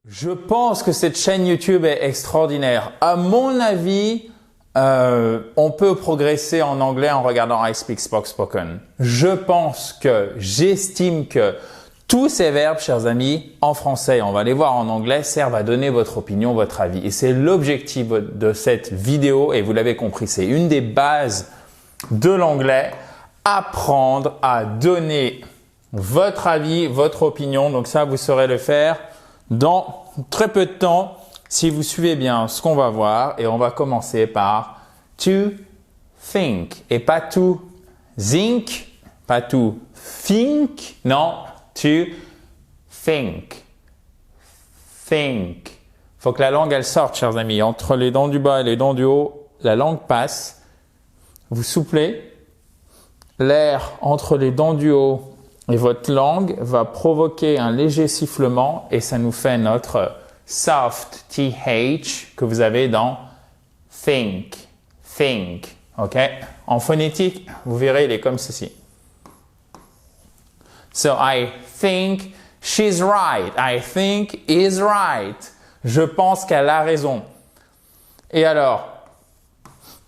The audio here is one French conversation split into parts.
Je pense que cette chaîne YouTube est extraordinaire. À mon avis, on peut progresser en anglais en regardant I Speak Spoken. J'estime que tous ces verbes, chers amis, en français, on va les voir en anglais, servent à donner votre opinion, votre avis. Et c'est l'objectif de cette vidéo, et vous l'avez compris, c'est une des bases de l'anglais, apprendre à donner votre avis, votre opinion. Donc ça, vous saurez le faire dans très peu de temps si vous suivez bien ce qu'on va voir. Et on va commencer par to think et pas to think, pas to think, non, to think. Think. Faut que la langue elle sorte, chers amis. Entre les dents du bas et les dents du haut, la langue passe. Vous soufflez. L'air entre les dents du haut et votre langue va provoquer un léger sifflement et ça nous fait notre soft TH que vous avez dans think, think, ok? En phonétique, vous verrez, il est comme ceci. So, I think she's right. I think he's right. Je pense qu'elle a raison. Et alors,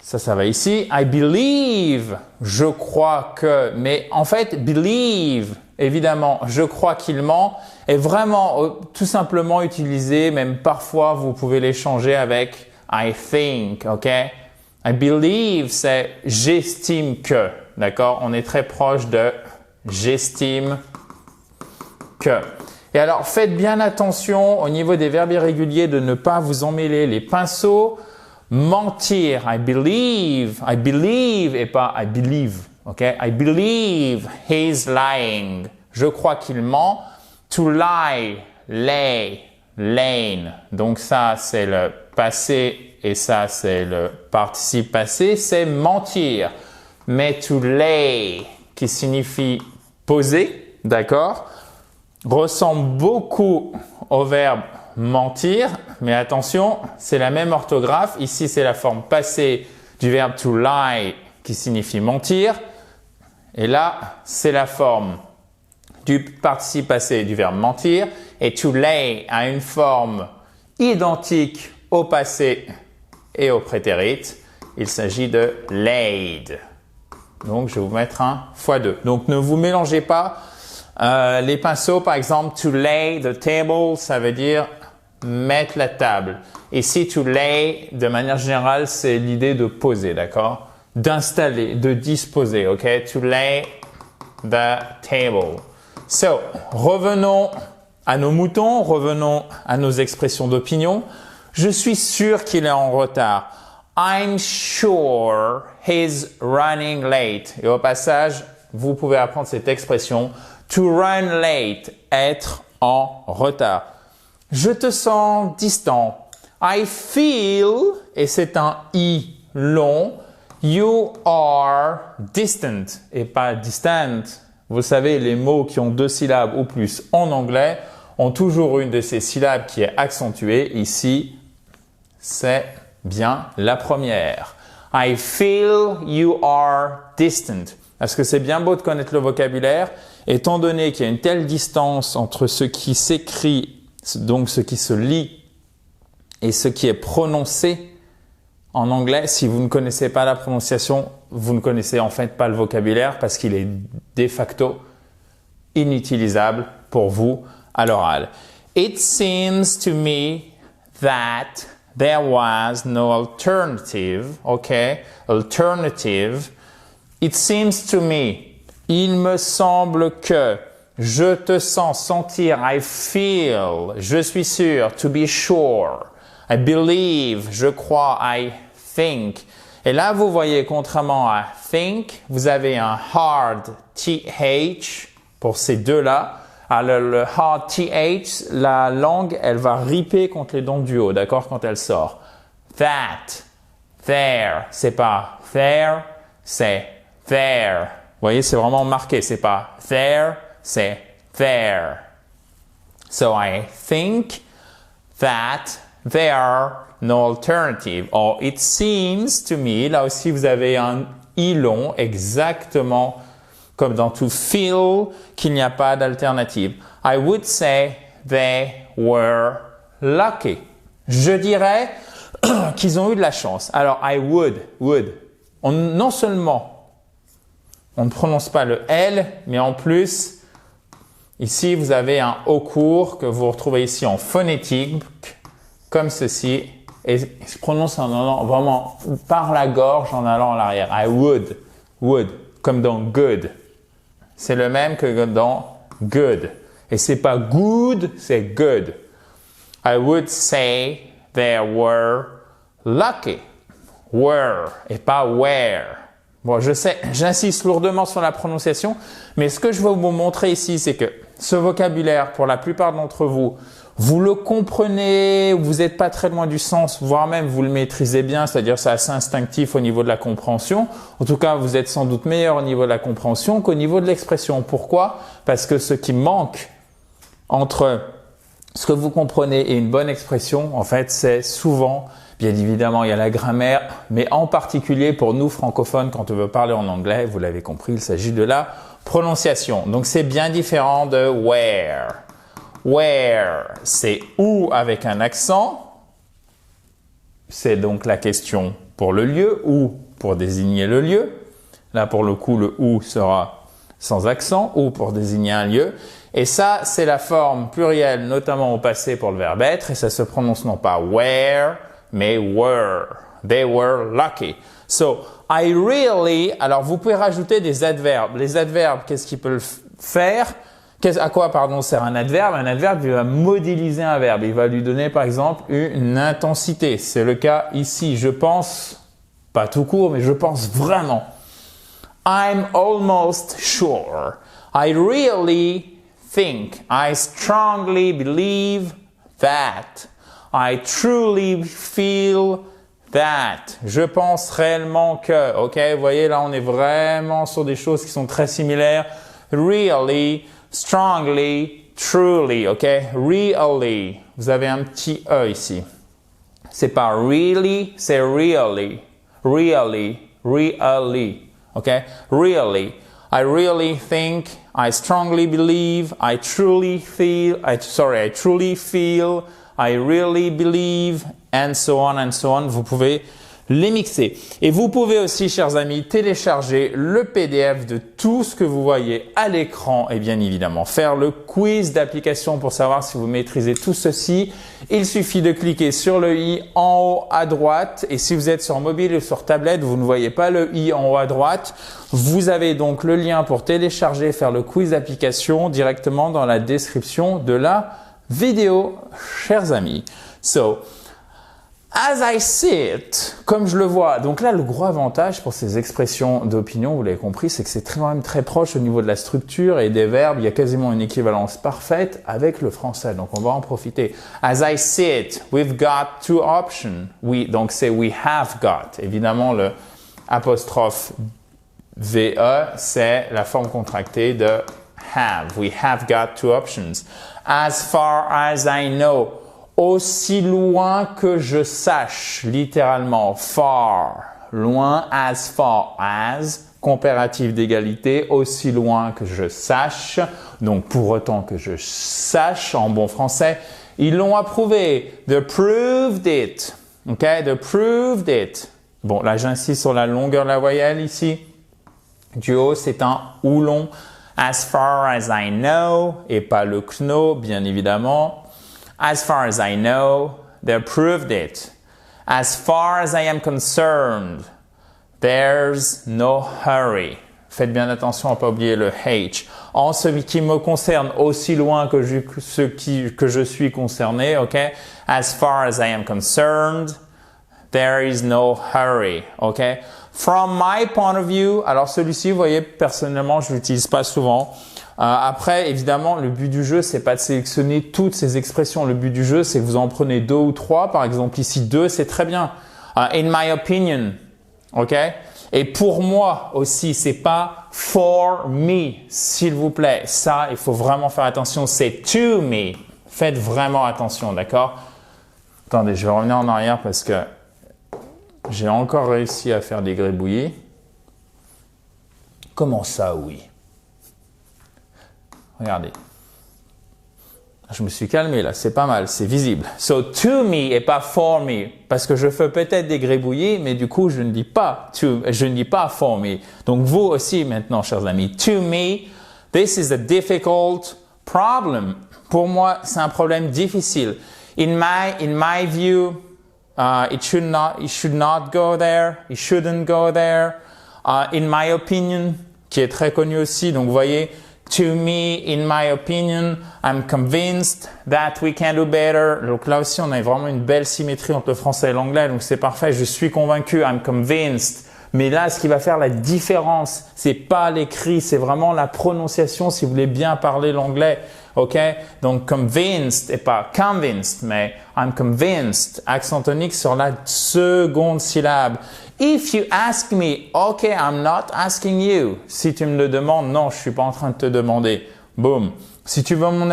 ça va ici. I believe. Je crois que. Mais en fait, believe, évidemment, je crois qu'il ment, est vraiment tout simplement utilisé, même parfois, vous pouvez les changer avec I think, ok? I believe, c'est j'estime que, d'accord? On est très proche de j'estime que. Et alors, faites bien attention au niveau des verbes irréguliers de ne pas vous emmêler les pinceaux. Mentir, I believe et pas I believe, ok? I believe he's lying. Je crois qu'il ment. To lie, lay, lane. Donc ça, c'est le passé et ça, c'est le participe passé, c'est mentir. Mais to lay, qui signifie poser, d'accord, ressemble beaucoup au verbe mentir, mais attention, c'est la même orthographe. Ici, c'est la forme passée du verbe to lie qui signifie mentir. Et là, c'est la forme du participe passé du verbe mentir. Et to lay a une forme identique au passé et au prétérit. Il s'agit de laid. Donc, je vais vous mettre un x2. Donc, ne vous mélangez pas les pinceaux. Par exemple, to lay the table, ça veut dire mettre la table. Ici, to lay, de manière générale, c'est l'idée de poser, d'accord? D'installer, de disposer, ok? To lay the table. So, revenons à nos moutons, revenons à nos expressions d'opinion. Je suis sûr qu'il est en retard. I'm sure he's running late. Et au passage, vous pouvez apprendre cette expression. To run late, être en retard. Je te sens distant. I feel, et c'est un I long, you are distant et pas distant. Vous savez, les mots qui ont 2 syllabes ou plus en anglais ont toujours une de ces syllabes qui est accentuée. Ici, c'est bien la première. I feel you are distant. Parce que c'est bien beau de connaître le vocabulaire, étant donné qu'il y a une telle distance entre ce qui s'écrit, donc ce qui se lit, et ce qui est prononcé en anglais. Si vous ne connaissez pas la prononciation, vous ne connaissez en fait pas le vocabulaire parce qu'il est de facto inutilisable pour vous à l'oral. It seems to me that there was no alternative, okay? Alternative. It seems to me. Il me semble que. Je te sens, sentir. I feel. Je suis sûr. To be sure. I believe. Je crois. I think. Et là, vous voyez, contrairement à think, vous avez un hard TH pour ces deux-là. Alors, le hard TH, la langue, elle va ripper contre les dents du haut, d'accord, quand elle sort. That, there, c'est pas there, c'est there. Vous voyez, c'est vraiment marqué, c'est pas there, c'est there. So, I think that there are no alternative. Or, it seems to me, là aussi, vous avez un I long, exactement comme dans to feel, qu'il n'y a pas d'alternative. I would say they were lucky. Je dirais qu'ils ont eu de la chance. Alors, I would. Non seulement on ne prononce pas le L, mais en plus, ici, vous avez un haut court que vous retrouvez ici en phonétique, comme ceci. Et je prononce en allant vraiment par la gorge en allant en arrière. I would, comme dans good. C'est le même que dans good. Et c'est pas good, c'est good. I would say they were lucky. Were et pas were. Bon, je sais, j'insiste lourdement sur la prononciation, mais ce que je veux vous montrer ici, c'est que ce vocabulaire, pour la plupart d'entre vous, vous le comprenez, vous n'êtes pas très loin du sens, voire même vous le maîtrisez bien, c'est-à-dire c'est assez instinctif au niveau de la compréhension. En tout cas, vous êtes sans doute meilleur au niveau de la compréhension qu'au niveau de l'expression. Pourquoi? Parce que ce qui manque entre ce que vous comprenez et une bonne expression, en fait, c'est souvent, bien évidemment, il y a la grammaire, mais en particulier pour nous francophones, quand on veut parler en anglais, vous l'avez compris, il s'agit de la prononciation. Donc, c'est bien différent de where. Where, c'est où avec un accent. C'est donc la question pour le lieu, ou pour désigner le lieu. Là, pour le coup, le où sera sans accent, ou pour désigner un lieu. Et ça, c'est la forme plurielle, notamment au passé pour le verbe être, et ça se prononce non pas where, mais were. They were lucky. So, I really, alors vous pouvez rajouter des adverbes. Les adverbes, qu'est-ce qu'ils peuvent faire? À quoi, pardon, sert un adverbe? Un adverbe, il va modéliser un verbe. Il va lui donner, par exemple, une intensité. C'est le cas ici. Je pense, pas tout court, mais je pense vraiment. I'm almost sure. I really think. I strongly believe that. I truly feel that. Je pense réellement que. Ok, vous voyez, là, on est vraiment sur des choses qui sont très similaires. Really, strongly, truly, ok? Really. Vous avez un petit E ici. C'est pas really, c'est really. Really. Ok? Really. I really think, I strongly believe, I truly feel, I really believe, and so on. Vous pouvez les mixer. Et vous pouvez aussi, chers amis, télécharger le PDF de tout ce que vous voyez à l'écran et bien évidemment faire le quiz d'application pour savoir si vous maîtrisez tout ceci. Il suffit de cliquer sur le i en haut à droite et si vous êtes sur mobile ou sur tablette, vous ne voyez pas le i en haut à droite. Vous avez donc le lien pour télécharger et faire le quiz d'application directement dans la description de la vidéo, chers amis. So, as I see it, comme je le vois, donc là le gros avantage pour ces expressions d'opinion, vous l'avez compris, c'est que c'est quand même très proche au niveau de la structure et des verbes, il y a quasiment une équivalence parfaite avec le français, donc on va en profiter. As I see it, we've got two options. Donc c'est we have got. Évidemment le apostrophe VE, c'est la forme contractée de have. We have got two options. As far as I know. Aussi loin que je sache, littéralement, far, loin, as far as, comparatif d'égalité, aussi loin que je sache, donc pour autant que je sache, en bon français, ils l'ont approuvé, they proved it, ok, they proved it. Bon, là j'insiste sur la longueur de la voyelle ici, du haut c'est un ou long, as far as I know, et pas le kno, bien évidemment. As far as I know, they proved it. As far as I am concerned, there's no hurry. Faites bien attention à ne pas oublier le H. En ce qui me concerne, aussi loin que je suis concerné, ok? As far as I am concerned, there is no hurry, ok? From my point of view, alors celui-ci, vous voyez, personnellement, je l'utilise pas souvent. Après, évidemment, le but du jeu, c'est pas de sélectionner toutes ces expressions. Le but du jeu, c'est que vous en prenez 2 ou 3. Par exemple, ici, 2, c'est très bien. In my opinion. OK? Et pour moi aussi, c'est pas for me, s'il vous plaît. Ça, il faut vraiment faire attention. C'est to me. Faites vraiment attention, d'accord? Attendez, je vais revenir en arrière parce que j'ai encore réussi à faire des gribouillis. Comment ça, oui? Regardez. Je me suis calmé là, c'est pas mal, c'est visible. So, to me et pas for me. Parce que je fais peut-être des gribouillis, mais du coup, je ne dis pas for me. Donc, vous aussi maintenant, chers amis. To me, this is a difficult problem. Pour moi, c'est un problème difficile. In my view, it should not go there. It shouldn't go there. In my opinion, qui est très connu aussi. Donc, vous voyez, to me, in my opinion, I'm convinced that we can do better. Donc là aussi, on a vraiment une belle symétrie entre le français et l'anglais. Donc c'est parfait. Je suis convaincu. I'm convinced. Mais là, ce qui va faire la différence, c'est pas l'écrit, c'est vraiment la prononciation si vous voulez bien parler l'anglais. OK? Donc convinced et pas convinced, mais I'm convinced. Accent tonique sur la seconde syllabe. If you ask me, OK, I'm not asking you. Si tu me le demandes, non, je suis pas en train de te demander. Boom. Si tu veux mon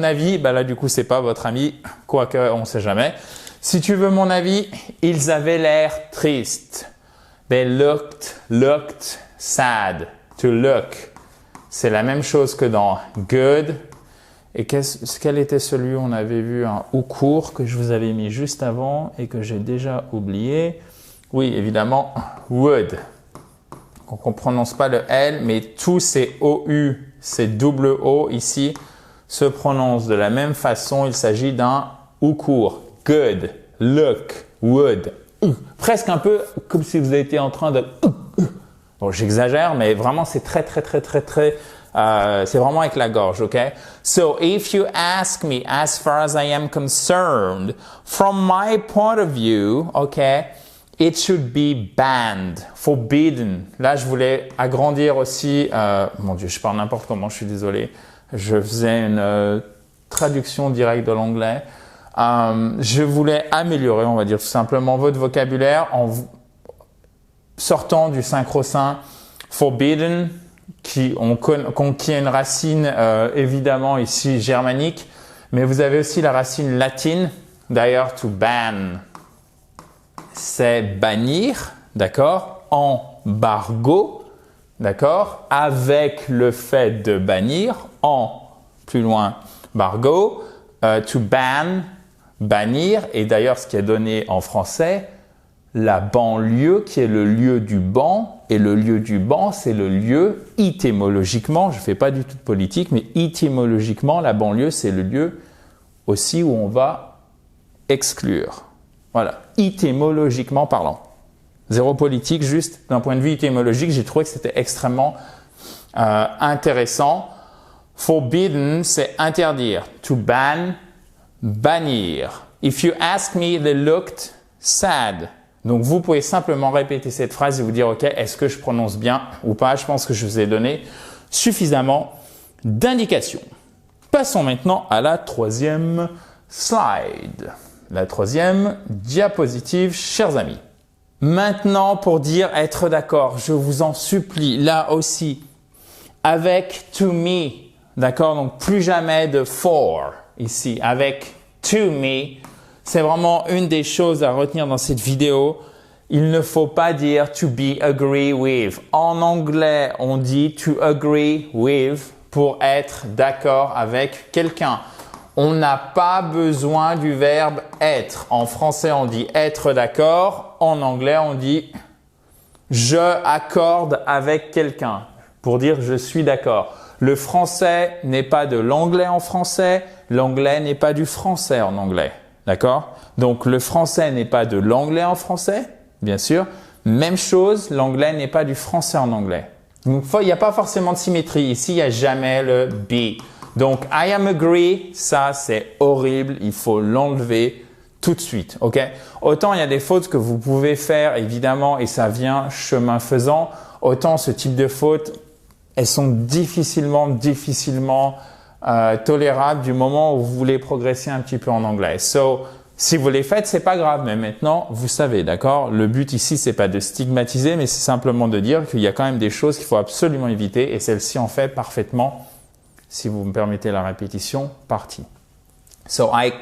avis, bah là du coup c'est pas votre ami, quoique on sait jamais. Si tu veux mon avis, ils avaient l'air tristes. They looked sad. To look. C'est la même chose que dans good. Et quel était celui où on avait vu un ou court que je vous avais mis juste avant et que j'ai déjà oublié? Oui, évidemment, would. Donc on ne prononce pas le L, mais tous ces OU, ces double O ici, se prononcent de la même façon. Il s'agit d'un ou court. Good, look, would. Presque un peu comme si vous étiez en train de... Bon, j'exagère, mais vraiment, c'est très, c'est vraiment avec la gorge, ok? So, if you ask me, as far as I am concerned, from my point of view, okay, it should be banned, forbidden. Là, je voulais agrandir aussi, mon Dieu, je parle n'importe comment, je suis désolé. Je faisais une traduction directe de l'anglais. Je voulais améliorer, on va dire tout simplement, votre vocabulaire en sortant du synchro-saint forbidden, qui a une racine évidemment ici germanique, mais vous avez aussi la racine latine. D'ailleurs, to ban, c'est bannir, d'accord, embargo, d'accord, avec le fait de bannir, plus loin, bargo, to ban, bannir, et d'ailleurs ce qui est donné en français, la banlieue qui est le lieu du ban, et le lieu du ban c'est le lieu étymologiquement, je ne fais pas du tout de politique, mais étymologiquement la banlieue c'est le lieu aussi où on va exclure. Voilà, étymologiquement parlant. Zéro politique, juste d'un point de vue étymologique, j'ai trouvé que c'était extrêmement intéressant. Forbidden, c'est interdire. To ban, bannir. If you ask me, they looked sad. Donc, vous pouvez simplement répéter cette phrase et vous dire, OK, est-ce que je prononce bien ou pas? Je pense que je vous ai donné suffisamment d'indications. Passons maintenant à la troisième slide. La troisième diapositive, chers amis. Maintenant, pour dire être d'accord, je vous en supplie, là aussi, avec to me, d'accord? Donc, plus jamais de for ici. Avec to me, c'est vraiment une des choses à retenir dans cette vidéo. Il ne faut pas dire to be agree with. En anglais, on dit to agree with pour être d'accord avec quelqu'un. On n'a pas besoin du verbe être. En français, on dit être d'accord. En anglais, on dit je accorde avec quelqu'un pour dire je suis d'accord. Le français n'est pas de l'anglais en français. L'anglais n'est pas du français en anglais. D'accord? Donc, le français n'est pas de l'anglais en français, bien sûr. Même chose, l'anglais n'est pas du français en anglais. Donc, il n'y a pas forcément de symétrie. Ici, il n'y a jamais le be. Donc, I am agree, ça, c'est horrible. Il faut l'enlever tout de suite, ok? Autant il y a des fautes que vous pouvez faire, évidemment, et ça vient chemin faisant. Autant ce type de fautes, elles sont difficilement tolérables du moment où vous voulez progresser un petit peu en anglais. So, si vous les faites, c'est pas grave, mais maintenant, vous savez, d'accord? Le but ici, c'est pas de stigmatiser, mais c'est simplement de dire qu'il y a quand même des choses qu'il faut absolument éviter, et celle-ci en fait parfaitement, si vous me permettez la répétition, partie. So, I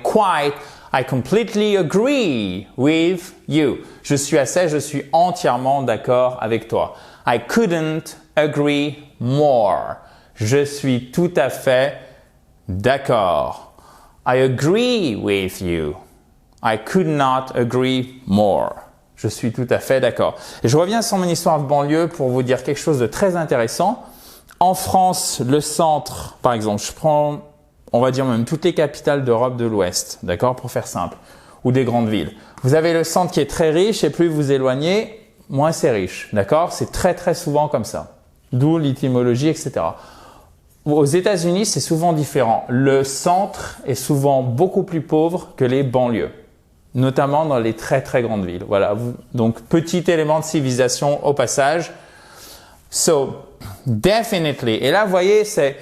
completely agree with you. Je suis entièrement d'accord avec toi. I couldn't agree more. Je suis tout à fait d'accord. I agree with you. I could not agree more. Je suis tout à fait d'accord. Et je reviens sur mon histoire de banlieue pour vous dire quelque chose de très intéressant. En France, le centre, par exemple, je prends, on va dire même toutes les capitales d'Europe de l'Ouest, d'accord, pour faire simple, ou des grandes villes. Vous avez le centre qui est très riche et plus vous vous éloignez, moins c'est riche, d'accord? C'est très très souvent comme ça. D'où l'étymologie, etc. Aux États-Unis, c'est souvent différent. Le centre est souvent beaucoup plus pauvre que les banlieues, notamment dans les très très grandes villes. Voilà. Donc, petit élément de civilisation au passage. So, definitely. Et là, vous voyez, c'est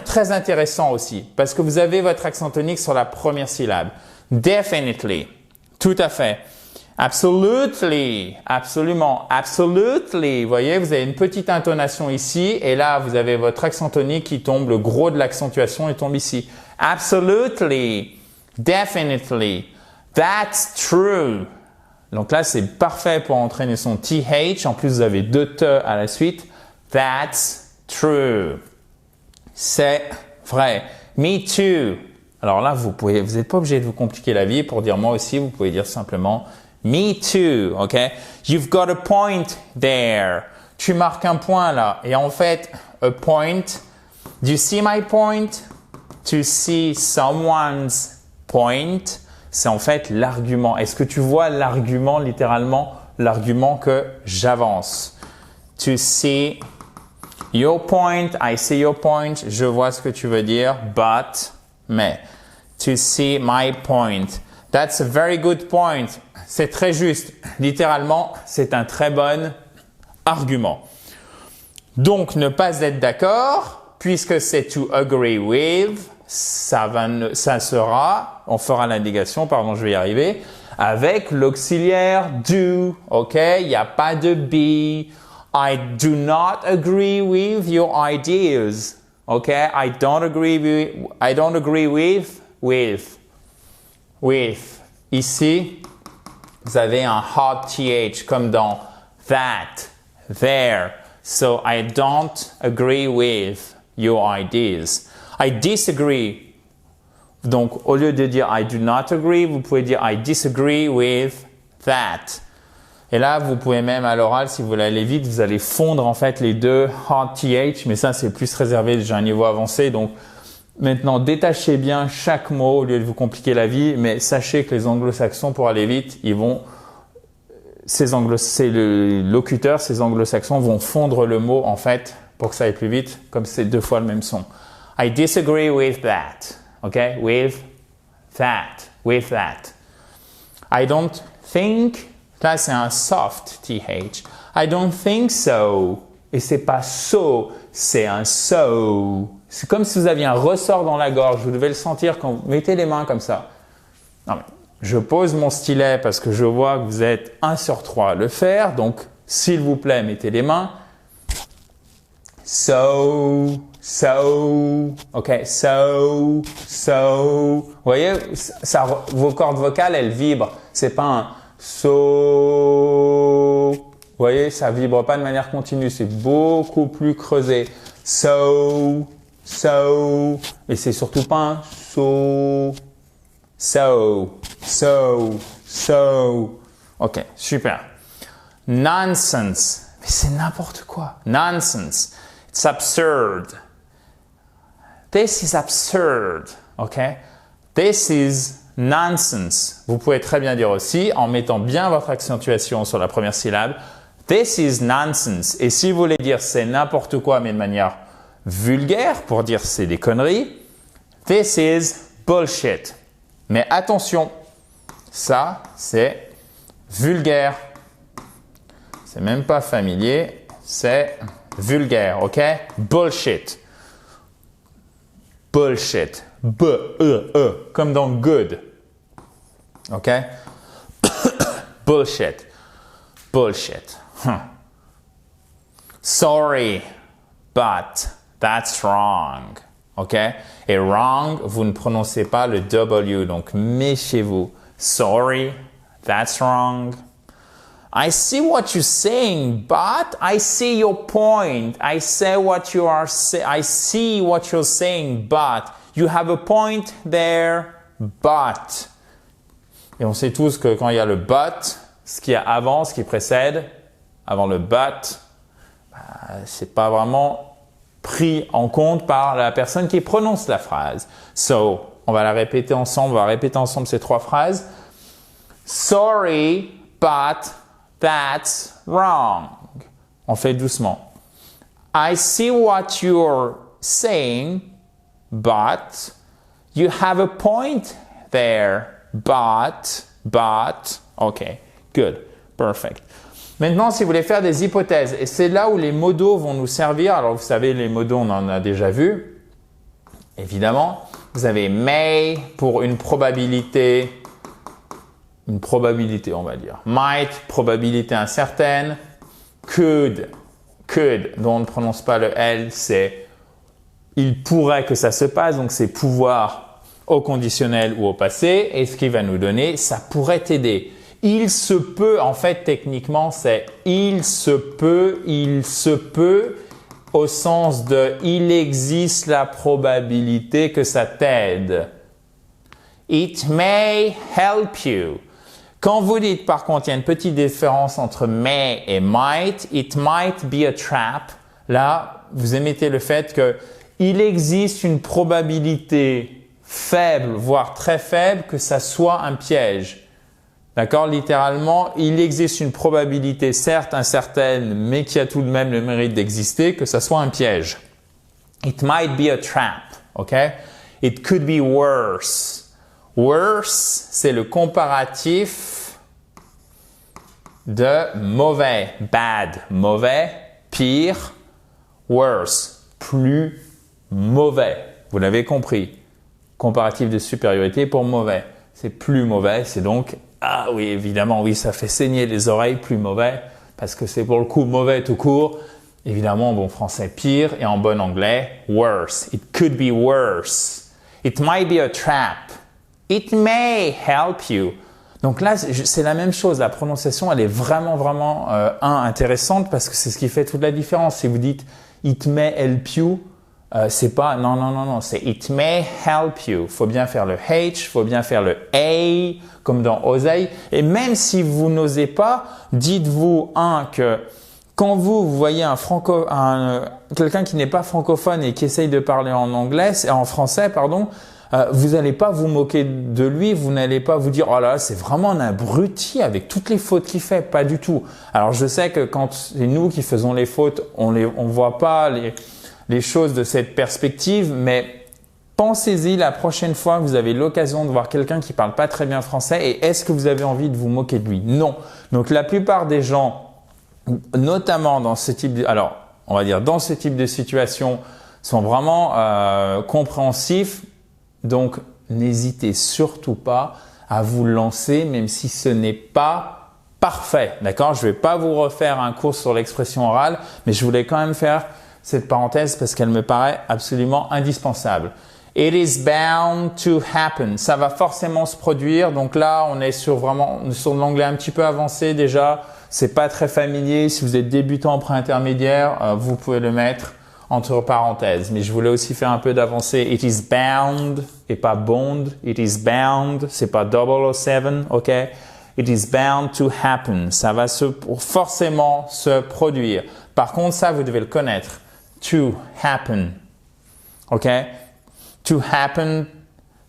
très intéressant aussi parce que vous avez votre accent tonique sur la première syllabe. Definitely. Tout à fait. Absolutely. Absolument. Absolutely. Vous voyez, vous avez une petite intonation ici et là, vous avez votre accent tonique qui tombe, le gros de l'accentuation il tombe ici. Absolutely. Definitely. That's true. Donc là, c'est parfait pour entraîner son TH. En plus, vous avez deux T à la suite. That's true. C'est vrai. Me too. Alors là, vous n'êtes pas obligé de vous compliquer la vie pour dire moi aussi. Vous pouvez dire simplement me too. OK? You've got a point there. Tu marques un point là. Et en fait, a point. Do you see my point? To see someone's point. C'est en fait l'argument. Est-ce que tu vois l'argument, littéralement, l'argument que j'avance? To see your point, I see your point, je vois ce que tu veux dire, but, mais. To see my point. That's a very good point. C'est très juste. Littéralement, c'est un très bon argument. Donc, ne pas être d'accord, puisque c'est to agree with, ça sera, on fera l'indication, pardon, je vais y arriver, avec l'auxiliaire do, ok? Il n'y a pas de be. I do not agree with your ideas, ok? I don't agree with. Ici, vous avez un hard th comme dans that, there. So I don't agree with your ideas. I disagree. Donc, au lieu de dire I do not agree, vous pouvez dire I disagree with that. Et là, vous pouvez même à l'oral, si vous voulez aller vite, vous allez fondre en fait les deux hard th, mais ça c'est plus réservé déjà à un niveau avancé. Donc, maintenant, détachez bien chaque mot au lieu de vous compliquer la vie, mais sachez que les anglo-saxons, pour aller vite, ces locuteurs, ces anglo-saxons vont fondre le mot en fait pour que ça aille plus vite, comme c'est deux fois le même son. I disagree with that. Okay? With that. With that. I don't think. Là, c'est un soft TH. I don't think so. Et c'est pas so, c'est un so. C'est comme si vous aviez un ressort dans la gorge. Vous devez le sentir quand vous mettez les mains comme ça. Non, mais je pose mon stylet parce que je vois que vous êtes 1 sur 3 à le faire. Donc, s'il vous plaît, mettez les mains. So, ok, so. Vous voyez, vos cordes vocales, elles vibrent. C'est pas un so. Vous voyez, ça vibre pas de manière continue. C'est beaucoup plus creusé. So. Et c'est surtout pas un so. Ok, super. Nonsense. Mais c'est n'importe quoi. Nonsense. It's absurd. This is absurd. OK? This is nonsense. Vous pouvez très bien dire aussi, en mettant bien votre accentuation sur la première syllabe, this is nonsense. Et si vous voulez dire c'est n'importe quoi, mais de manière vulgaire, pour dire c'est des conneries, this is bullshit. Mais attention, ça, c'est vulgaire. C'est même pas familier, c'est vulgaire, ok? Bullshit. Bullshit. B-E-E. Comme dans good. Ok? Bullshit. Bullshit. Sorry, but that's wrong. Ok? Et wrong, vous ne prononcez pas le W, donc méfiez-vous. Sorry, that's wrong. I see what you're saying, but I see your point. I see what you're saying, but You have a point there, but. Et on sait tous que quand il y a le but, ce qu'il y a avant, ce qui précède, avant le but, c'est pas vraiment pris en compte par la personne qui prononce la phrase. So, on va la répéter ensemble, on va répéter ensemble ces trois phrases. Sorry, but that's wrong. On fait doucement. I see what you're saying, but you have a point there. But, okay, good, perfect. Maintenant, si vous voulez faire des hypothèses, et c'est là où les modaux vont nous servir. Alors, vous savez, les modaux, on en a déjà vu, évidemment. Vous avez may pour une probabilité, on va dire. Might, probabilité incertaine. Could, dont on ne prononce pas le L, c'est il pourrait que ça se passe, donc c'est pouvoir au conditionnel ou au passé. Et ce qui va nous donner, ça pourrait t'aider. Il se peut, en fait, techniquement, c'est il se peut, au sens de il existe la probabilité que ça t'aide. It may help you. Quand vous dites, par contre, il y a une petite différence entre may et might. It might be a trap. Là, vous émettez le fait que il existe une probabilité faible, voire très faible, que ça soit un piège. D'accord? Littéralement, il existe une probabilité certes incertaine, mais qui a tout de même le mérite d'exister, que ça soit un piège. It might be a trap. OK? It could be worse. Worse, c'est le comparatif de mauvais. Bad, mauvais. Pire, worse, plus mauvais. Vous l'avez compris. Comparatif de supériorité pour mauvais. C'est plus mauvais, c'est donc, ah oui, évidemment, oui, ça fait saigner les oreilles, plus mauvais, parce que c'est pour le coup mauvais tout court. Évidemment, en bon français, pire, et en bon anglais, worse. It could be worse. It might be a trap. It may help you. Donc là, c'est la même chose. La prononciation, elle est vraiment intéressante parce que c'est ce qui fait toute la différence. Si vous dites it may help you, c'est pas non, c'est it may help you. Faut bien faire le H, faut bien faire le A, comme dans oseille. Et même si vous n'osez pas, dites-vous que quand vous voyez quelqu'un qui n'est pas francophone et qui essaye de parler en français, vous n'allez pas vous moquer de lui, vous n'allez pas vous dire « Oh là, c'est vraiment un abruti avec toutes les fautes qu'il fait », pas du tout. Alors je sais que quand c'est nous qui faisons les fautes, on voit pas les choses de cette perspective, mais pensez-y la prochaine fois que vous avez l'occasion de voir quelqu'un qui parle pas très bien français et est-ce que vous avez envie de vous moquer de lui? Non. Donc la plupart des gens, notamment dans ce type dans ce type de situation, sont vraiment compréhensifs. Donc, n'hésitez surtout pas à vous lancer, même si ce n'est pas parfait. D'accord? Je ne vais pas vous refaire un cours sur l'expression orale, mais je voulais quand même faire cette parenthèse parce qu'elle me paraît absolument indispensable. It is bound to happen. Ça va forcément se produire. Donc là, on est sur de l'anglais un petit peu avancé déjà. C'est pas très familier. Si vous êtes débutant en pré-intermédiaire, vous pouvez le mettre entre parenthèses. Mais je voulais aussi faire un peu d'avancée. It is bound et pas bond. It is bound. C'est pas 007. OK? It is bound to happen. Ça va forcément se produire. Par contre, ça, vous devez le connaître. To happen. OK? To happen,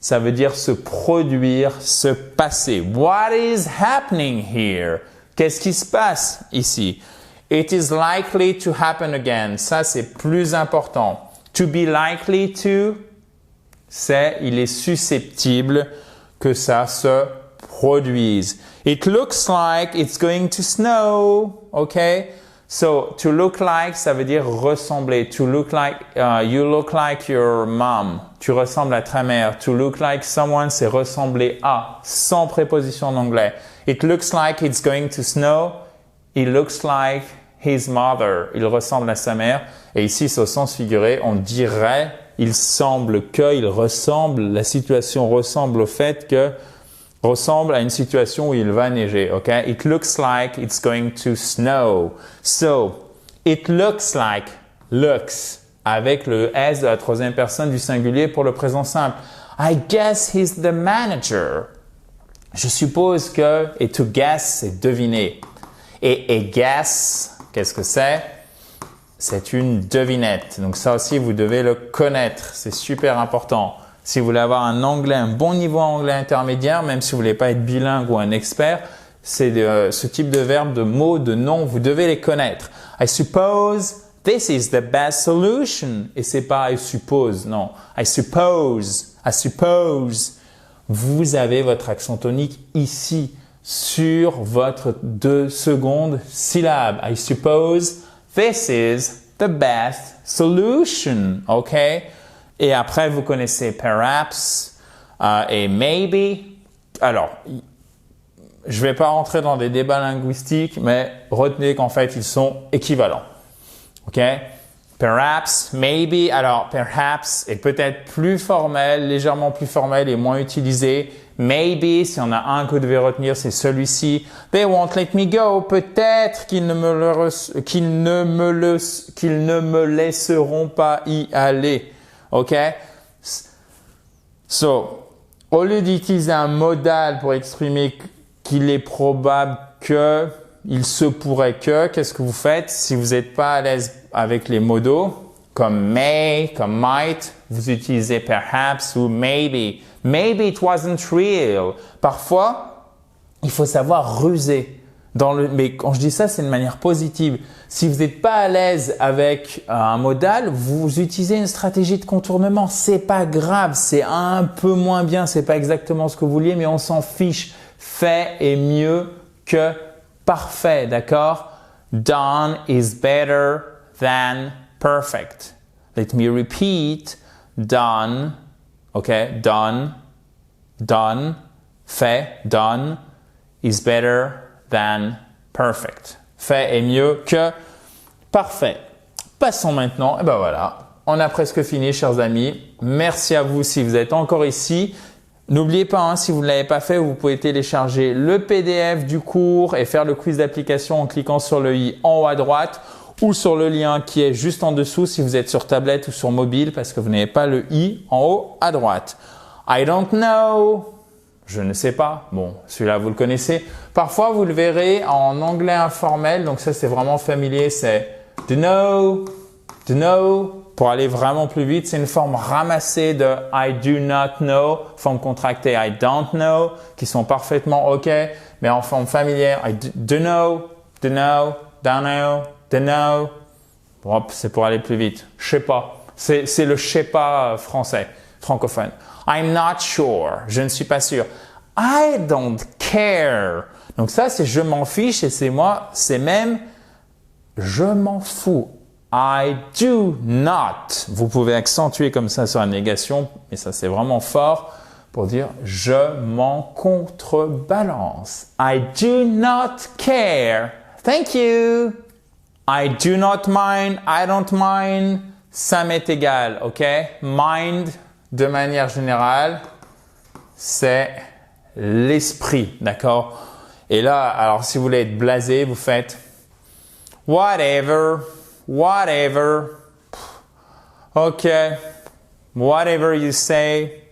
ça veut dire se produire, se passer. What is happening here? Qu'est-ce qui se passe ici? It is likely to happen again. Ça, c'est plus important. To be likely to, il est susceptible que ça se produise. It looks like it's going to snow. Okay? So, to look like, ça veut dire ressembler. To look like, you look like your mom. Tu ressembles à ta mère. To look like someone, c'est ressembler à, sans préposition en anglais. It looks like it's going to snow. It looks like his mother. Il ressemble à sa mère. Et ici, c'est au sens figuré. On dirait, il semble que, il ressemble, la situation ressemble au fait que, ressemble à une situation où il va neiger. Okay? It looks like it's going to snow. So, it looks like, looks. avec le S de la troisième personne du singulier pour le présent simple. I guess he's the manager. Je suppose que, et to guess, c'est deviner. Et guess, qu'est-ce que c'est? C'est une devinette. Donc ça aussi, vous devez le connaître. C'est super important. Si vous voulez avoir un anglais, un bon niveau en anglais intermédiaire, même si vous voulez pas être bilingue ou un expert, c'est ce type de verbe, de mots, de noms, vous devez les connaître. I suppose this is the best solution. Et c'est pas I suppose, non. I suppose. I suppose. Vous avez votre accent tonique ici, sur votre 2 secondes syllabe. I suppose this is the best solution. OK? Et après, vous connaissez perhaps et maybe. Alors, je vais pas rentrer dans des débats linguistiques, mais retenez qu'en fait, ils sont équivalents. OK? Perhaps, maybe. Alors, perhaps est peut-être plus formel, légèrement plus formel et moins utilisé. Maybe, s'il y en a un que vous devez retenir, c'est celui-ci. They won't let me go. Peut-être qu'ils ne me laisseront pas y aller. OK? So, au lieu d'utiliser un modal pour exprimer qu'il est probable que, il se pourrait que, qu'est-ce que vous faites? Si vous n'êtes pas à l'aise avec les modaux, comme may, comme might, vous utilisez perhaps ou maybe. Maybe it wasn't real. Parfois, il faut savoir ruser. Mais quand je dis ça, c'est de manière positive. Si vous n'êtes pas à l'aise avec un modal, vous utilisez une stratégie de contournement. C'est pas grave, c'est un peu moins bien, c'est pas exactement ce que vous vouliez, mais on s'en fiche. Fait est mieux que parfait, d'accord? Done is better than perfect. Let me repeat. Done, okay? Done, fait, done is better than perfect. Fait est mieux que parfait. Passons maintenant, et ben voilà, on a presque fini, chers amis. Merci à vous si vous êtes encore ici. N'oubliez pas, si vous ne l'avez pas fait, vous pouvez télécharger le PDF du cours et faire le quiz d'application en cliquant sur le i en haut à droite ou sur le lien qui est juste en dessous si vous êtes sur tablette ou sur mobile parce que vous n'avez pas le i en haut à droite. I don't know. Je ne sais pas. Bon, celui-là, vous le connaissez. Parfois, vous le verrez en anglais informel. Donc ça, c'est vraiment familier. C'est to know. Pour aller vraiment plus vite, c'est une forme ramassée de I do not know, forme contractée I don't know, qui sont parfaitement OK. Mais en forme familière, I do know. Hop, c'est pour aller plus vite. Je sais pas. C'est le je sais pas français, francophone. I'm not sure. Je ne suis pas sûr. I don't care. Donc ça, c'est je m'en fiche et c'est même je m'en fous. I do not. Vous pouvez accentuer comme ça sur la négation, mais ça c'est vraiment fort pour dire je m'en contrebalance. I do not care. Thank you. I do not mind. I don't mind. Ça m'est égal, ok? Mind, de manière générale, c'est l'esprit, d'accord? Et là, alors si vous voulez être blasé, vous faites whatever. Ok. Whatever you say.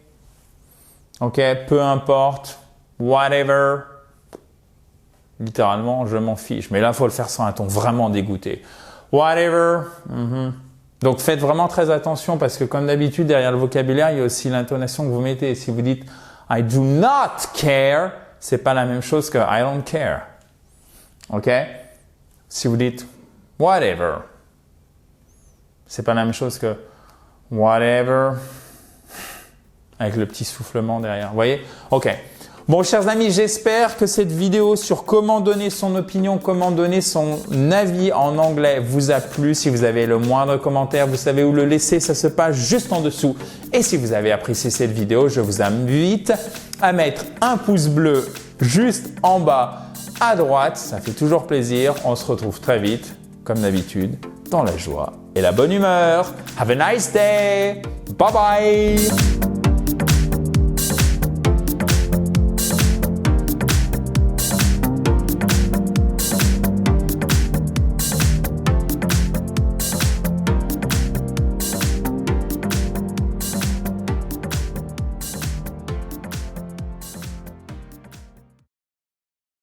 Ok, peu importe. Whatever. Littéralement, je m'en fiche. Mais là, il faut le faire sans un ton vraiment dégoûté. Whatever. Donc, faites vraiment très attention parce que comme d'habitude, derrière le vocabulaire, il y a aussi l'intonation que vous mettez. Si vous dites I do not care, c'est pas la même chose que I don't care. Ok? Si vous dites whatever, c'est pas la même chose que whatever avec le petit soufflement derrière. Vous voyez? Ok. Bon, chers amis, j'espère que cette vidéo sur comment donner son opinion, comment donner son avis en anglais vous a plu. Si vous avez le moindre commentaire, vous savez où le laisser, ça se passe juste en dessous. Et si vous avez apprécié cette vidéo, je vous invite à mettre un pouce bleu juste en bas à droite. Ça fait toujours plaisir. On se retrouve très vite, comme d'habitude, dans la joie et la bonne humeur. Have a nice day. Bye bye.